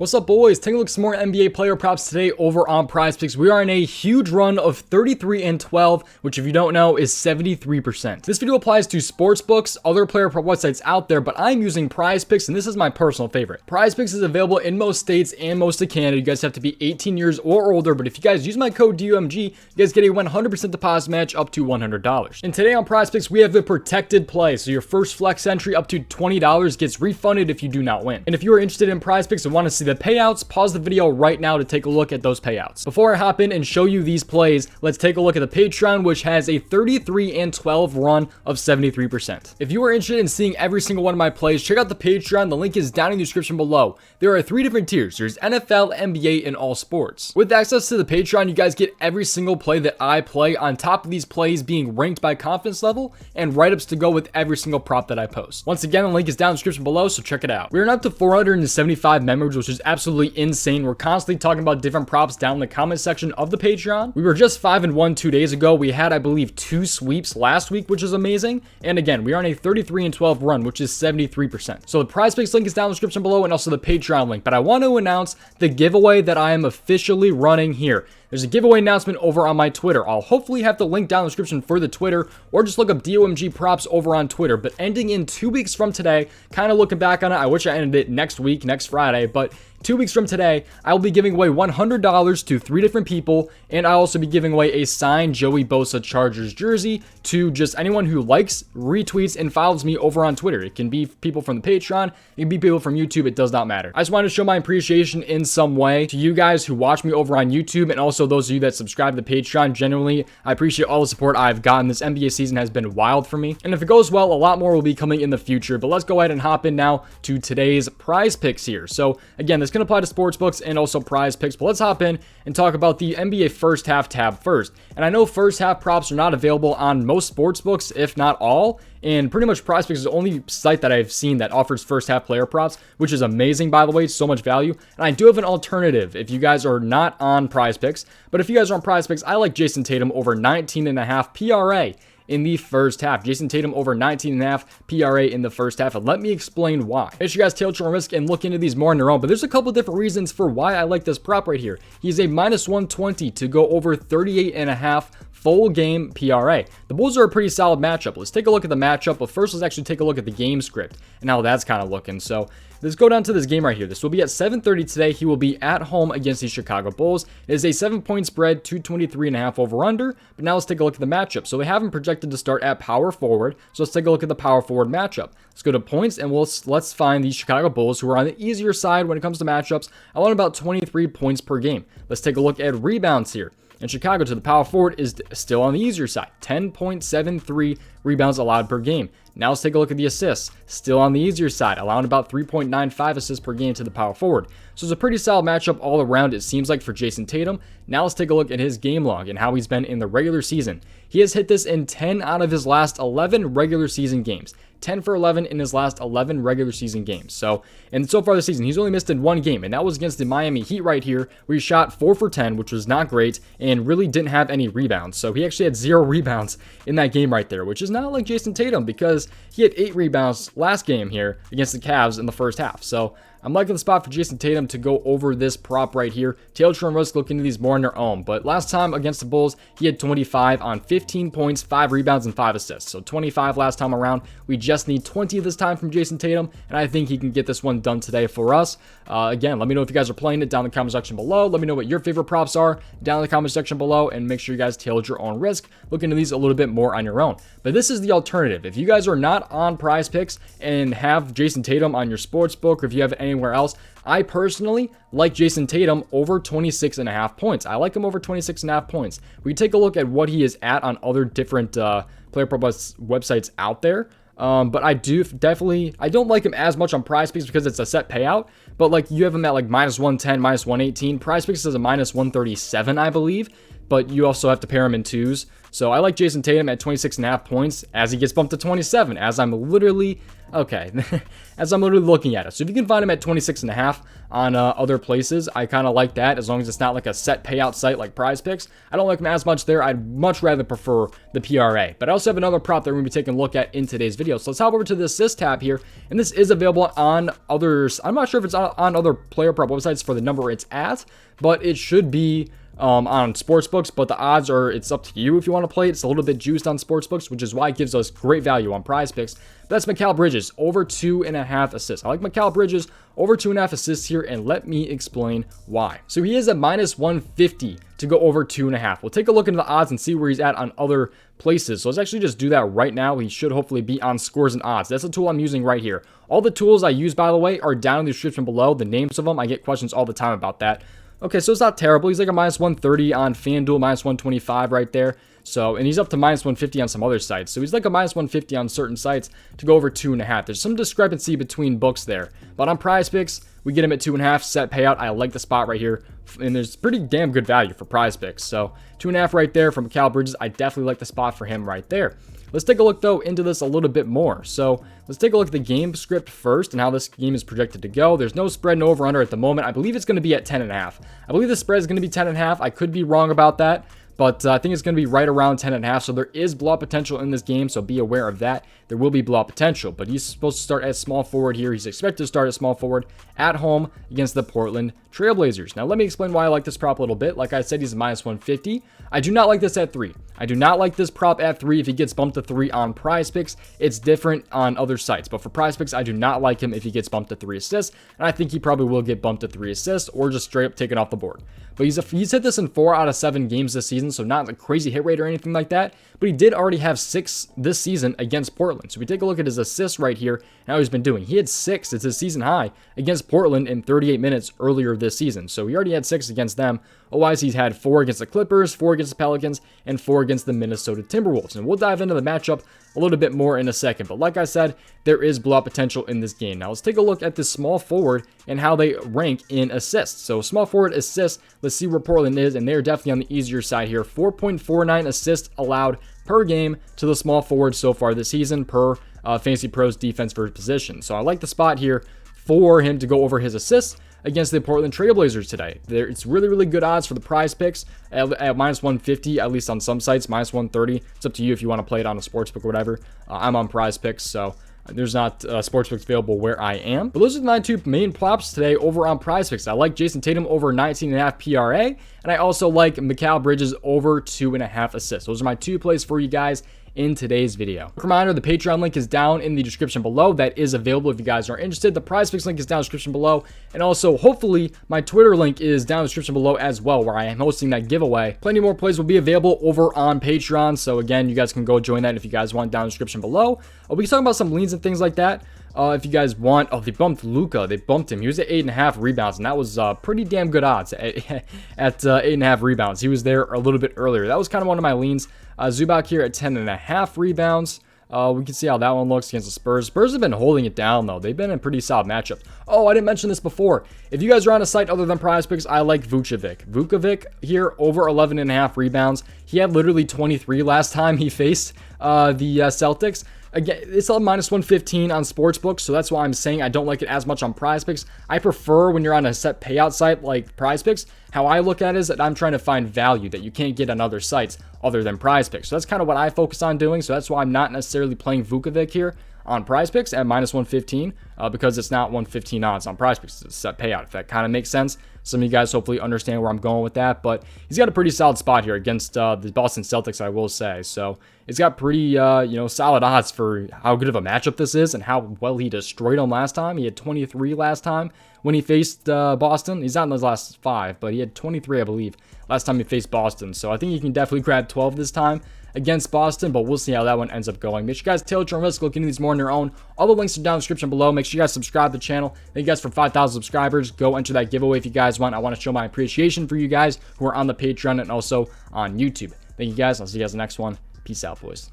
What's up, boys? Taking a look at some more NBA player props today over on prizepicks. We are in a huge run of 33-12, which if you don't know is 73%. This video applies to sports books, other player prop websites out there, but I'm using prizepicks and this is my personal favorite. Prizepicks is available in most states and most of Canada. You guys have to be 18 years or older, but if you guys use my code DOMG, you guys get a 100% deposit match up to $100. And today on prizepicks, we have a protected play. So your first flex entry up to $20 gets refunded if you do not win. And if you are interested in prizepicks and want to see the payouts, pause the video right now to take a look at those payouts. Before I hop in and show you these plays, let's take a look at the Patreon, which has a 33-12 run of 73%. If you are interested in seeing every single one of my plays, check out the Patreon. The link is down in the description below. There are 3 different tiers. There's NFL, NBA, and all sports. With access to the Patreon, you guys get every single play that I play on top of these plays being ranked by confidence level and write-ups to go with every single prop that I post. Once again, the link is down in the description below, so check it out. We're up to 475 members, which is absolutely insane. We're constantly talking about different props down in the comment section of the Patreon. We were just 5-1 2 days ago. We had, I believe, 2 sweeps last week, which is amazing. And again, we are on a 33-12 run, which is 73%. So the prizepicks link is down in the description below and also the Patreon link. But I want to announce the giveaway that I am officially running here. There's a giveaway announcement over on my Twitter. I'll hopefully have the link down in the description for the Twitter, or just look up DOMG props over on Twitter. But ending in 2 weeks from today, kind of looking back on it, I wish I ended it next week, next Friday, but 2 weeks from today, I will be giving away $100 to 3 different people, and I'll also be giving away a signed Joey Bosa Chargers jersey to just anyone who likes, retweets, and follows me over on Twitter. It can be people from the Patreon, it can be people from YouTube, it does not matter. I just wanted to show my appreciation in some way to you guys who watch me over on YouTube, and also those of you that subscribe to the Patreon. Genuinely, I appreciate all the support I've gotten. This NBA season has been wild for me, and if it goes well, a lot more will be coming in the future. But let's go ahead and hop in now to today's prize picks here. So again, this can apply to sports books and also prize picks, but let's hop in and talk about the NBA first half tab first. And I know first half props are not available on most sports books, if not all, and pretty much prizepicks is the only site that I've seen that offers first half player props, which is amazing, by the way. So much value. And I do have an alternative if you guys are not on prizepicks, but if you guys are on prizepicks, I like Jason Tatum over 19.5 PRA in the first half. Jason Tatum over 19.5 PRA in the first half, and let me explain why. Make sure you guys tail your own risk and look into these more on your own, but there's a couple different reasons for why I like this prop right here. He's a -120 to go over 38.5 full game PRA. The Bulls are a pretty solid matchup. Let's take a look at the matchup, but first let's actually take a look at the game script and how that's kind of looking. So let's go down to this game right here. This will be at 7:30 today. He will be at home against the Chicago Bulls. It is a 7-point spread, 223.5 over under. But now let's take a look at the matchup. So they have him projected to start at power forward. So let's take a look at the power forward matchup. Let's go to points and let's find the Chicago Bulls, who are on the easier side when it comes to matchups. I want about 23 points per game. Let's take a look at rebounds here. And Chicago to the power forward is still on the easier side, 10.73 rebounds allowed per game. Now let's take a look at the assists, still on the easier side, allowing about 3.95 assists per game to the power forward. So it's a pretty solid matchup all around, it seems like, for Jason Tatum. Now let's take a look at his game log and how he's been in the regular season. He has hit this in 10 out of his last 11 regular season games. 10 for 11 in his last 11 regular season games. So far this season, he's only missed in 1 game, and that was against the Miami Heat right here, where he shot 4 for 10, which was not great, and really didn't have any rebounds. So he actually had 0 rebounds in that game right there, which is not like Jason Tatum, because he had 8 rebounds last game here against the Cavs in the first half. So I'm liking the spot for Jason Tatum to go over this prop right here. Tail your own risk, look into these more on your own. But last time against the Bulls, he had 25 on 15 points, 5 rebounds, and 5 assists. So 25 last time around. We just need 20 this time from Jason Tatum, and I think he can get this one done today for us. Again, let me know if you guys are playing it down in the comment section below. Let me know what your favorite props are down in the comment section below, and make sure you guys tail your own risk. Look into these a little bit more on your own. But this is the alternative. If you guys are not on prizepicks and have Jason Tatum on your sports book, or if you have it anywhere else, I personally like Jason Tatum over 26.5 points. I like him over 26.5 points. We take a look at what he is at on other different player prop websites out there. But I don't like him as much on prizepicks because it's a set payout. But like, you have him at like -110, -118. Prizepicks is a -137, I believe. but you also have to pair him in 2s. So I like Jason Tatum at 26.5 points as he gets bumped to 27, as I'm literally looking at it. So if you can find him at 26.5 on other places, I kind of like that, as long as it's not like a set payout site like PrizePicks. I don't like him as much there. I'd much rather prefer the PRA. But I also have another prop that we're going to be taking a look at in today's video. So let's hop over to the assist tab here, and this is available on others. I'm not sure if it's on other player prop websites for the number it's at, but it should be on sportsbooks, but the odds are, it's up to you if you want to play it. It's a little bit juiced on sportsbooks, which is why it gives us great value on PrizePicks. That's Mikal Bridges over 2.5 assists. I like Mikal Bridges over 2.5 assists here, and let me explain why. So he is at -150 to go over 2.5. We'll take a look into the odds and see where he's at on other places. So let's actually just do that right now. He should hopefully be on scores and odds. That's the tool I'm using right here. All the tools I use, by the way, are down in the description below. The names of them, I get questions all the time about that. Okay, so it's not terrible. He's like a -130 on FanDuel, -125 right there. So, and he's up to -150 on some other sites. So he's like a -150 on certain sites to go over 2.5. There's some discrepancy between books there. But on PrizePicks, we get him at 2.5 set payout. I like the spot right here. And there's pretty damn good value for PrizePicks. So 2.5 right there from Mikal Bridges. I definitely like the spot for him right there. Let's take a look, though, into this a little bit more. So let's take a look at the game script first and how this game is projected to go. There's no spread, no over-under at the moment. I believe it's going to be at 10.5. I believe the spread is going to be 10.5. I could be wrong about that, but I think it's going to be right around 10.5. So there is blowout potential in this game, so be aware of that. There will be blowout potential, but he's supposed to start as small forward here. He's expected to start as small forward at home against the Portland Trailblazers. Now, let me explain why I like this prop a little bit. Like I said, he's -150. I do not like this at 3. I do not like this prop at 3 if he gets bumped to 3 on PrizePicks. It's different on other sites, but for PrizePicks, I do not like him if he gets bumped to 3 assists, and I think he probably will get bumped to 3 assists or just straight up taken off the board. But he's hit this in 4 out of 7 games this season, so not a crazy hit rate or anything like that, but he did already have 6 this season against Portland. So we take a look at his assists right here and how he's been doing. He had 6, it's his season high, against Portland in 38 minutes earlier this season. So he already had 6 against them. Otherwise, he's had 4 against the Clippers, 4 against the Pelicans, and 4 against the Minnesota Timberwolves. And we'll dive into the matchup a little bit more in a second. But like I said, there is blowout potential in this game. Now, let's take a look at this small forward and how they rank in assists. So small forward assists, let's see where Portland is, and they're definitely on the easier side here. 4.49 assists allowed per game to the small forward so far this season per Fantasy Pros defense first position. So I like the spot here for him to go over his assists against the Portland Trailblazers today. It's really, really good odds for the PrizePicks at -150, at least on some sites, -130. It's up to you if you want to play it on a sportsbook or whatever. I'm on PrizePicks, so there's not sportsbooks available where I am. But those are my 2 main props today over on PrizePicks. I like Jason Tatum over 19.5 PRA, and I also like Mikal Bridges over 2.5 assists. Those are my 2 plays for you guys in today's video. Quick reminder, the Patreon link is down in the description below. That is available if you guys are interested. The PrizePicks link is down in the description below. And also, hopefully, my Twitter link is down in the description below as well, where I am hosting that giveaway. Plenty more plays will be available over on Patreon. So again, you guys can go join that if you guys want down in the description below. We can talk about some leans and things like that. If you guys want, they bumped Luka. They bumped him. He was at 8.5 rebounds, and that was pretty damn good odds at 8.5 rebounds. He was there a little bit earlier. That was kind of one of my leans. Zubac here at 10.5 rebounds. We can see how that one looks against the Spurs. Spurs have been holding it down, though. They've been in pretty solid matchup. Oh, I didn't mention this before. If you guys are on a site other than PrizePicks, I like Vucevic. Vucevic here over 11.5 rebounds. He had literally 23 last time he faced the Celtics. Again, it's a -115 on sportsbooks, so that's why I'm saying I don't like it as much on PrizePicks. I prefer when you're on a set payout site like PrizePicks. How I look at it is that I'm trying to find value that you can't get on other sites other than PrizePicks. So that's kind of what I focus on doing. So that's why I'm not necessarily playing Vucevic here on PrizePicks at -115 because it's not 115 odds on PrizePicks. It's a set payout, if that kind of makes sense. Some of you guys hopefully understand where I'm going with that, but he's got a pretty solid spot here against the Boston Celtics, I will say. So it's got pretty, solid odds for how good of a matchup this is and how well he destroyed them last time. He had 23 last time when he faced Boston. He's not in those last 5, but he had 23, I believe, last time he faced Boston. So I think you can definitely grab 12 this time against Boston, but we'll see how that one ends up going. Make sure you guys tailor your own risk, look into these more on your own. All the links are down in the description below. Make sure you guys subscribe to the channel. Thank you guys for 5,000 subscribers. Go enter that giveaway if you guys want. I want to show my appreciation for you guys who are on the Patreon and also on YouTube. Thank you guys. I'll see you guys in the next one. Peace out, boys.